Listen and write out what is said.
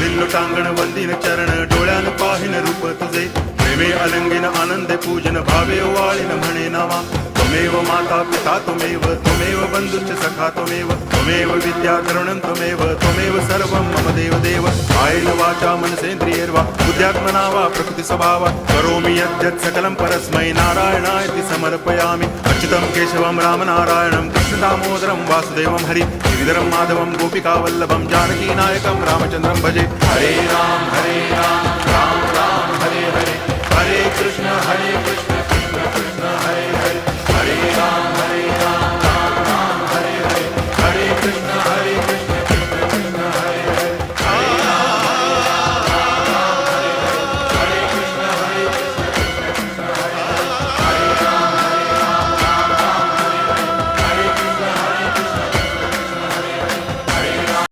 करिल्लो टांगण वंदिन चरण डोळ्यान पाहिन रूप तुझे प्रेमे अलंगिन आनंदे पूजन भावे वाळीन म्हणे नावा त्वमेव माता पिता त्वमेव बंधुश्च सखा त्वमेव विद्या तरुणं त्वमेव सर्वं मम देव आयेन वाचा मनसेन्द्रियैर्वा बुद्ध्यात्मना वा प्रकृति स्वभावा करोमि यद्यत् सकलं परस्मै नारायणायति समर्पयामि अच्युतं केशवं रामनारायणं कृष्णदामोदरं वासुदेवं हरि गिरिधरं माधवं गोपिकावल्लभं जानकीनायकं रामचन्द्रं भजे हरे राम राम राम हरे हरे हरे कृष्ण